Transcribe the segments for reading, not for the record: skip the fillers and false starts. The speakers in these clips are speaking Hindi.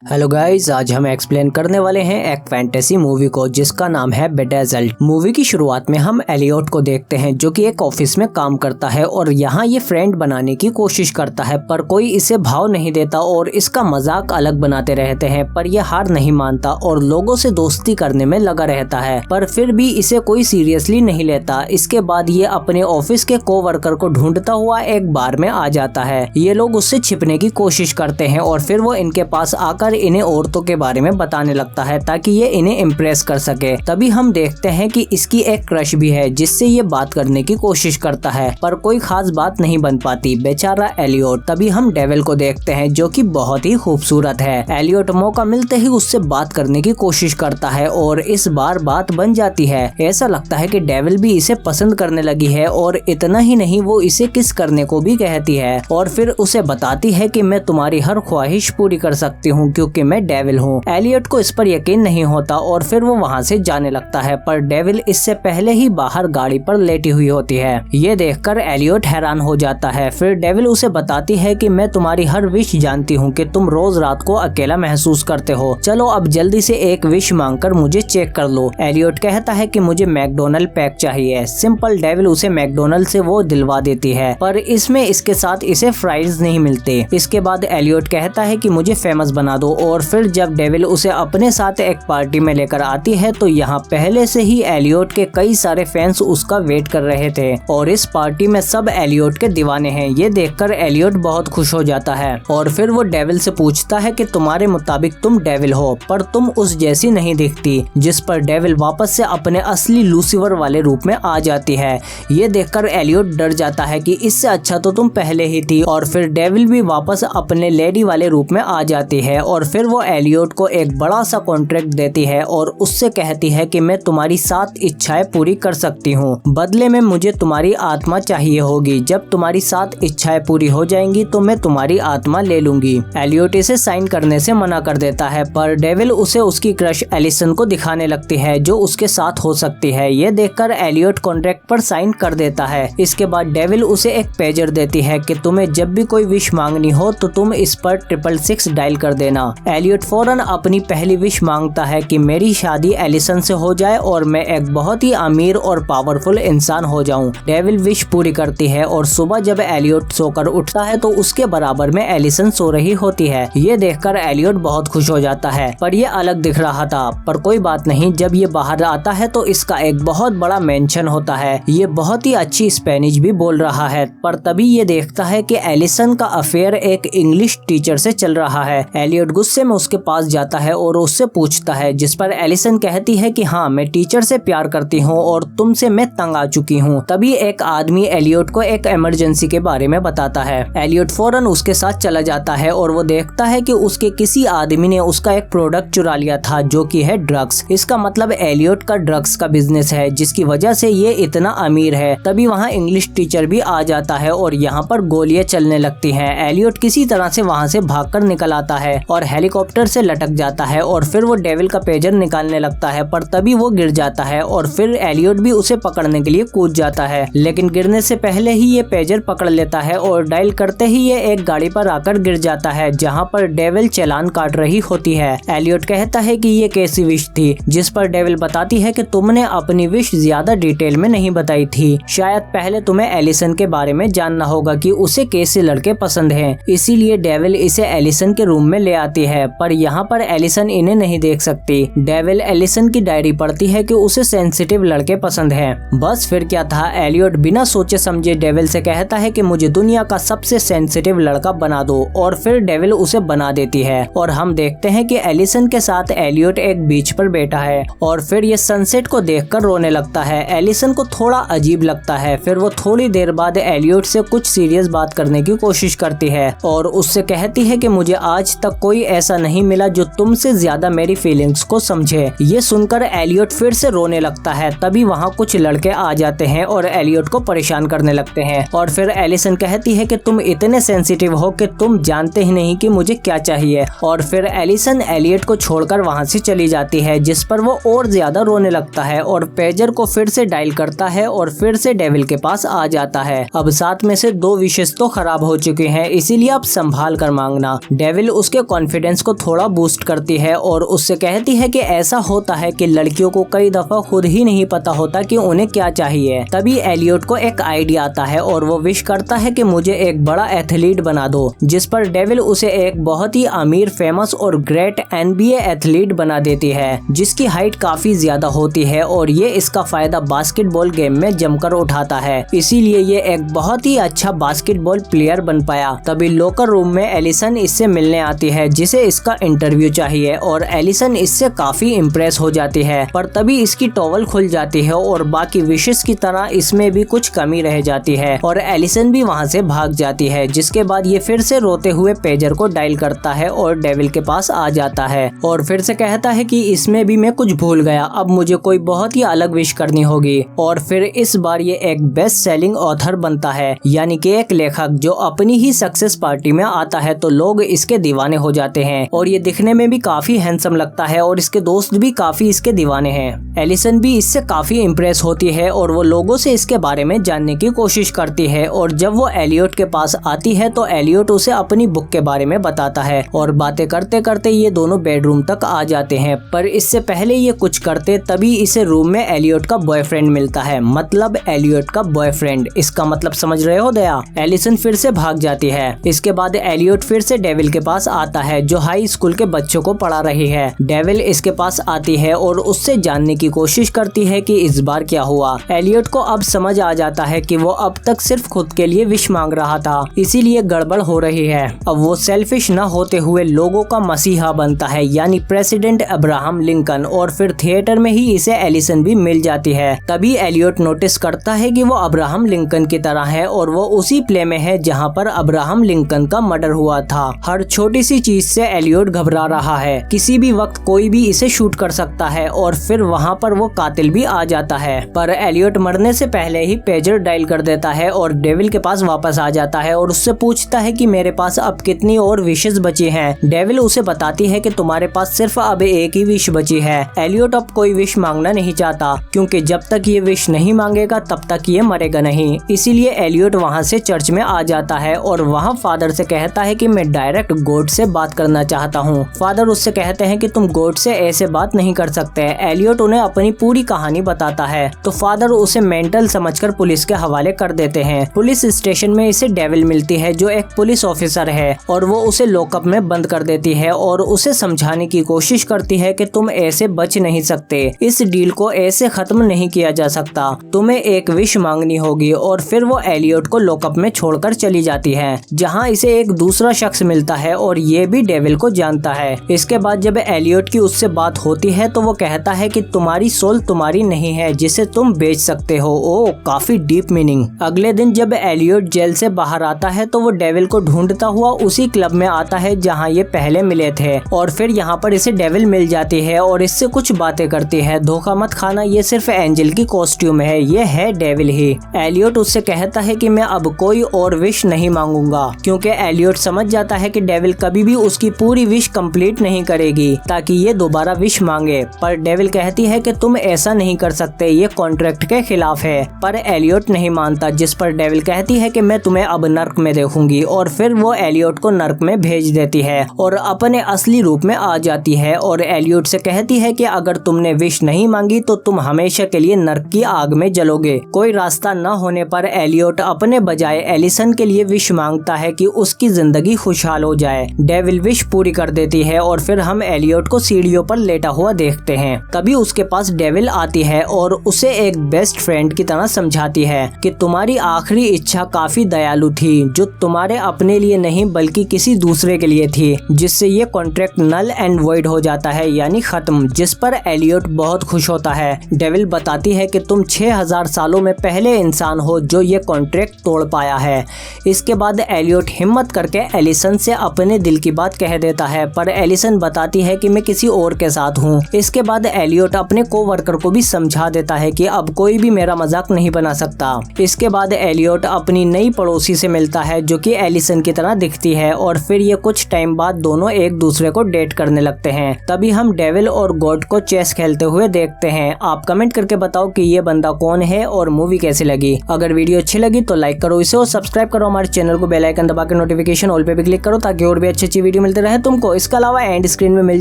हेलो गाइस, आज हम एक्सप्लेन करने वाले हैं एक फैंटेसी मूवी को जिसका नाम है बेडेजल्ड। मूवी की शुरुआत में हम एलियट को देखते हैं जो कि एक ऑफिस में काम करता है और यहाँ ये फ्रेंड बनाने की कोशिश करता है पर कोई इसे भाव नहीं देता और इसका मजाक अलग बनाते रहते हैं। पर यह हार नहीं मानता और लोगों से दोस्ती करने में लगा रहता है पर फिर भी इसे कोई सीरियसली नहीं लेता। इसके बाद ये अपने ऑफिस के कोवर्कर को ढूंढता हुआ एक बार में आ जाता है। ये लोग उससे छिपने की कोशिश करते हैं और फिर वो इनके पास आकर इन्हें औरतों के बारे में बताने लगता है ताकि ये इन्हें इम्प्रेस कर सके। तभी हम देखते हैं कि इसकी एक क्रश भी है जिससे ये बात करने की कोशिश करता है पर कोई खास बात नहीं बन पाती, बेचारा एलियट। तभी हम डेविल को देखते हैं जो कि बहुत ही खूबसूरत है। एलियट मौका मिलते ही उससे बात करने की कोशिश करता है और इस बार बात बन जाती है। ऐसा लगता है कि डेविल भी इसे पसंद करने लगी है और इतना ही नहीं, वो इसे किस करने को भी कहती है और फिर उसे बताती है कि मैं तुम्हारी हर ख्वाहिश पूरी कर सकती हूँ क्योंकि मैं डेविल हूँ। एलियट को इस पर यकीन नहीं होता और फिर वो वहाँ से जाने लगता है पर डेविल इससे पहले ही बाहर गाड़ी पर लेटी हुई होती है। ये देखकर एलियट हैरान हो जाता है। फिर डेविल उसे बताती है कि मैं तुम्हारी हर विश जानती हूँ कि तुम रोज रात को अकेला महसूस करते हो। चलो अब जल्दी से एक विश मांगकर मुझे चेक कर लो। एलियट कहता है कि मुझे मैकडोनल्ड पैक चाहिए। सिंपल। डेविल उसे मैकडोनल्ड से वो दिलवा देती है पर इसमें इसके साथ इसे फ्राइज नहीं मिलते। इसके बाद एलियट कहता है कि मुझे फेमस बना दो और फिर जब डेविल उसे अपने साथ एक पार्टी में लेकर आती है तो यहाँ पहले से ही एलियट के कई सारे फैंस उसका वेट कर रहे थे और इस पार्टी में सब एलियट के दीवाने हैं। ये देखकर एलियट बहुत खुश हो जाता है और फिर वो डेविल से पूछता है कि तुम्हारे मुताबिक तुम डेविल हो पर तुम उस जैसी नहीं दिखती। जिस पर डेविल वापस से अपने असली लूसीफर वाले रूप में आ जाती है। ये देखकर एलियट डर जाता है कि इससे अच्छा तो तुम पहले ही थी और फिर डेविल भी वापस अपने लेडी वाले रूप में आ जाती है और फिर वो एलियट को एक बड़ा सा कॉन्ट्रैक्ट देती है और उससे कहती है कि मैं तुम्हारी 7 इच्छाएं पूरी कर सकती हूँ, बदले में मुझे तुम्हारी आत्मा चाहिए होगी। जब तुम्हारी 7 इच्छाएं पूरी हो जाएंगी तो मैं तुम्हारी आत्मा ले लूंगी। एलियट इसे साइन करने से मना कर देता है पर डेविल उसे उसकी क्रश एलिसन को दिखाने लगती है जो उसके साथ हो सकती है। ये देखकर एलियट कॉन्ट्रैक्ट पर साइन कर देता है। इसके बाद डेविल उसे एक पेजर देती है कि तुम्हें जब भी कोई विश मांगनी हो तो तुम इस पर 666 डायल कर देना। एलियट फौरन अपनी पहली विश मांगता है कि मेरी शादी एलिसन से हो जाए और मैं एक बहुत ही अमीर और पावरफुल इंसान हो जाऊं। डेविल विश पूरी करती है और सुबह जब एलियट सोकर उठता है तो उसके बराबर में एलिसन सो रही होती है। ये देखकर एलियट बहुत खुश हो जाता है पर ये अलग दिख रहा था पर कोई बात नहीं। जब ये बाहर आता है तो इसका एक बहुत बड़ा मेंशन होता है। ये बहुत ही अच्छी स्पेनिश भी बोल रहा है पर तभी ये देखता है कि एलिसन का अफेयर एक इंग्लिश टीचर से चल रहा है। एलियट गुस्से में उसके पास जाता है और उससे पूछता है जिस पर एलिसन कहती है कि हाँ, मैं टीचर से प्यार करती हूँ और तुमसे मैं तंग आ चुकी हूँ। तभी एक आदमी एलियट को एक इमरजेंसी के बारे में बताता है। एलियट फौरन उसके साथ चला जाता है और वो देखता है कि उसके किसी आदमी ने उसका एक प्रोडक्ट चुरा लिया था जो कि है ड्रग्स। इसका मतलब एलियट का ड्रग्स का बिजनेस है जिसकी वजह से ये इतना अमीर है। तभी वहाँ इंग्लिश टीचर भी आ जाता है और यहाँ पर गोलियां चलने लगती हैं। एलियट किसी तरह से वहाँ से भागकर निकल आता है और हेलीकॉप्टर से लटक जाता है और फिर वो डेविल का पेजर निकालने लगता है पर तभी वो गिर जाता है और फिर एलियट भी उसे पकड़ने के लिए कूद जाता है लेकिन गिरने से पहले ही ये पेजर पकड़ लेता है और डायल करते ही ये एक गाड़ी पर आकर गिर जाता है जहाँ पर डेविल चालान काट रही होती है। एलियट कहता है कि ये कैसी विश थी, जिस पर डेविल बताती है कि तुमने अपनी विश ज्यादा डिटेल में नहीं बताई थी। शायद पहले तुम्हें एलिसन के बारे में जानना होगा कि उसे कैसे लड़के पसंद हैं। इसीलिए डेविल इसे एलिसन के रूम में ले आती है पर यहाँ पर एलिसन इन्हें नहीं देख सकती। डेविल एलिसन की डायरी पढ़ती है कि उसे सेंसिटिव लड़के पसंद हैं। बस फिर क्या था, एलियट बिना सोचे समझे डेविल से कहता है कि मुझे दुनिया का सबसे सेंसिटिव लड़का बना दो और फिर डेविल उसे बना देती है और हम देखते हैं कि एलिसन के साथ एलियट एक बीच पर बैठा है और फिर ये सनसेट को देखकर रोने लगता है। एलिसन को थोड़ा अजीब लगता है। फिर वो थोड़ी देर बाद एलियट से कुछ सीरियस बात करने की कोशिश करती है और उससे कहती है कि मुझे आज तक कोई ऐसा नहीं मिला जो तुमसे ज्यादा मेरी फीलिंग्स को समझे। ये सुनकर एलियट फिर से रोने लगता है। तभी वहाँ कुछ लड़के आ जाते हैं और एलियट को परेशान करने लगते हैं और फिर एलिसन कहती है कि तुम इतने सेंसिटिव हो कि तुम जानते ही नहीं कि मुझे क्या चाहिए और फिर एलिसन एलियट को छोड़कर वहाँ से चली जाती है जिस पर वो और ज्यादा रोने लगता है और पेजर को फिर से डायल करता है और फिर से डेविल के पास आ जाता है। अब 7 में से 2 विशेष तो खराब हो चुके हैं इसीलिए आप संभाल कर मांगना। डेविल उसके कॉन्फिडेंस को थोड़ा बूस्ट करती है और उससे कहती है कि ऐसा होता है कि लड़कियों को कई दफा खुद ही नहीं पता होता कि उन्हें क्या चाहिए। तभी एलियट को एक आइडिया आता है और वो विश करता है कि मुझे एक बड़ा एथलीट बना दो, जिस पर डेविल उसे एक बहुत ही अमीर, फेमस और ग्रेट NBA एथलीट बना देती है, जिसकी हाइट काफी ज्यादा होती है और ये इसका फायदा बास्केटबॉल गेम में जमकर उठाता है, इसीलिए ये एक बहुत ही अच्छा बास्केटबॉल प्लेयर बन पाया। तभी लॉकर रूम में एलिसन इससे मिलने आती है, जिसे इसका इंटरव्यू चाहिए और एलिसन इससे काफी इम्प्रेस हो जाती है, पर तभी इसकी टॉवल खुल जाती है और बाकी विशेष की तरह इसमें भी कुछ कमी रह जाती है और एलिसन भी वहाँ से भाग जाती है। जिसके बाद ये फिर से रोते हुए पेजर को डायल करता है और डेविल के पास आ जाता है और फिर से कहता है कि इसमें भी मैं कुछ भूल गया, अब मुझे कोई बहुत ही अलग विश करनी होगी। और फिर इस बार ये एक बेस्ट सेलिंग ऑथर बनता है, यानी कि एक लेखक जो अपनी ही सक्सेस पार्टी में आता है तो लोग इसके दीवाने हो जाते हैं और ये दिखने में भी काफी हैंडसम लगता है और इसके दोस्त भी काफी इसके दीवाने हैं। एलिसन भी इससे काफी इम्प्रेस होती है और वो लोगों से इसके बारे में जानने की कोशिश करती है और जब वो एलियट के पास आती है तो एलियट उसे अपनी बुक के बारे में बताता है और बातें करते करते ये दोनों बेडरूम तक आ जाते हैं। पर इससे पहले ये कुछ करते तभी इसे रूम में एलियट का बॉयफ्रेंड मिलता है, मतलब एलियट का बॉयफ्रेंड। इसका मतलब समझ रहे हो दया? एलिसन फिर से भाग जाती है। इसके बाद एलियट फिर से डेविल के पास आता है जो हाई स्कूल के बच्चों को पढ़ा रही है। डेविल इसके पास आती है और उससे जानने की कोशिश करती है कि इस बार क्या हुआ। एलियट को अब समझ आ जाता है कि वो अब तक सिर्फ खुद के लिए विश मांग रहा था, इसीलिए गड़बड़ हो रही है। अब वो सेल्फिश न होते हुए लोगों का मसीहा बनता है, यानी प्रेसिडेंट अब्राहम लिंकन। और फिर थिएटर में ही इसे एलिसन भी मिल जाती है। तभी एलियट नोटिस करता है कि वो अब्राहम लिंकन की तरह है और वो उसी प्ले में है जहाँ पर अब्राहम लिंकन का मर्डर हुआ था। हर छोटी सी चीज से एलियट घबरा रहा है, किसी भी वक्त कोई भी इसे शूट कर सकता है और फिर वहाँ पर वो कातिल भी आ जाता है। पर एलियट मरने से पहले ही पेजर डायल कर देता है और डेविल के पास वापस आ जाता है और उससे पूछता है कि मेरे पास अब कितनी और विशेष बची हैं। डेविल उसे बताती है कि तुम्हारे पास सिर्फ अब एक ही विश बची है। एलियट अब कोई विश मांगना नहीं चाहता, क्योंकि जब तक ये विश नहीं मांगेगा तब तक ये मरेगा नहीं। इसीलिए एलियट वहाँ से चर्च में आ जाता है और वहाँ फादर से कहता है कि मैं डायरेक्ट गॉड से बात करना चाहता हूँ। फादर उससे कहते हैं कि तुम गॉड से ऐसे बात नहीं कर सकते। एलियट उन्हें अपनी पूरी कहानी बताता है तो फादर उसे मेंटल समझकर पुलिस के हवाले कर देते हैं। पुलिस स्टेशन में इसे डेविल मिलती है जो एक पुलिस ऑफिसर है और वो उसे लॉकअप में बंद कर देती है और उसे समझाने की कोशिश करती है कि तुम ऐसे बच नहीं सकते, इस डील को ऐसे खत्म नहीं किया जा सकता, तुम्हें एक विश मांगनी होगी। और फिर वो एलियट को लॉकअप में छोड़कर चली जाती है, जहाँ इसे एक दूसरा शख्स मिलता है और ये भी डेविल को जानता है। इसके बाद जब एलियट की उससे बात होती है तो वो कहता है कि तुम्हारी सोल तुम्हारी नहीं है जिसे तुम बेच सकते हो। ओ, काफी डीप मीनिंग। अगले दिन जब एलियट जेल से बाहर आता है तो वो डेविल को ढूंढता हुआ उसी क्लब में आता है जहाँ ये पहले मिले थे और फिर यहाँ पर इसे डेविल मिल जाती है और इससे कुछ बातें करती है। धोखा मत खाना, ये सिर्फ एंजल की कॉस्ट्यूम है, ये है डेविल ही। एलियट उससे कहता है कि मैं अब कोई और विश नहीं मांगूंगा, क्योंकि एलियट समझ जाता है कि डेविल कभी भी उसकी पूरी विश कंप्लीट नहीं करेगी ताकि ये दोबारा विश मांगे। पर डेविल कहती है कि तुम ऐसा नहीं कर सकते, ये कॉन्ट्रैक्ट के खिलाफ है। पर एलियट नहीं मानता, जिस पर डेविल कहती है कि मैं तुम्हें अब नर्क में देखूंगी और फिर वो एलियट को नर्क में भेज देती है और अपने असली रूप में आ जाती है और एलियट से कहती है कि अगर तुमने विश नहीं मांगी तो तुम हमेशा के लिए नर्क की आग में जलोगे। कोई रास्ता न होने पर एलियट अपने बजाय एलिसन के लिए विश मांगता है कि उसकी जिंदगी खुशहाल हो जाए। डेविल विश पूरी कर देती है और फिर हम एलियट को सीढ़ियों पर लेटा हुआ देखते हैं। तभी उसके पास डेविल आती है और उसे एक बेस्ट फ्रेंड की तरह समझाती है कि तुम्हारी आखिरी इच्छा काफी दयालु थी, जो तुम्हारे अपने लिए नहीं बल्कि किसी दूसरे के लिए थी, जिससे ये कॉन्ट्रैक्ट नल एंड वॉइड हो जाता है, यानी खत्म। जिस पर एलियट बहुत खुश होता है। डेविल बताती है कि तुम 6000 सालों में पहले इंसान हो जो ये कॉन्ट्रैक्ट तोड़ पाया है। इसके बाद एलियट हिम्मत करके एलिसन से अपने दिल की बात कह देता है, पर एलिसन बताती है कि मैं किसी और के साथ हूँ। इसके बाद एलियट अपने कोवर्कर को भी समझा देता है कि अब कोई भी मेरा मजाक नहीं बना सकता। इसके बाद एलियट अपनी नई पड़ोसी से मिलता है जो कि एलिसन की तरह दिखती है और फिर ये कुछ टाइम बाद दोनों एक दूसरे को डेट करने लगते हैं। तभी हम डेविल और गॉड को चेस खेलते हुए देखते हैं। आप कमेंट करके बताओ कि ये बंदा कौन है और मूवी कैसी लगी। अगर वीडियो अच्छी लगी तो लाइक करो इसे और सब्सक्राइब करो हमारे चैनल को, बेल आइकन दबा के नोटिफिकेशन ऑल पे भी क्लिक करो ताकि और भी अच्छी वीडियो वीडियो मिलते रहे तुमको। इसके अलावा एंड स्क्रीन में मिल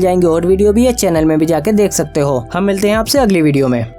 जाएंगे और वीडियो भी, चैनल में भी जाके देख सकते हो। हम मिलते हैं आपसे अगली वीडियो में।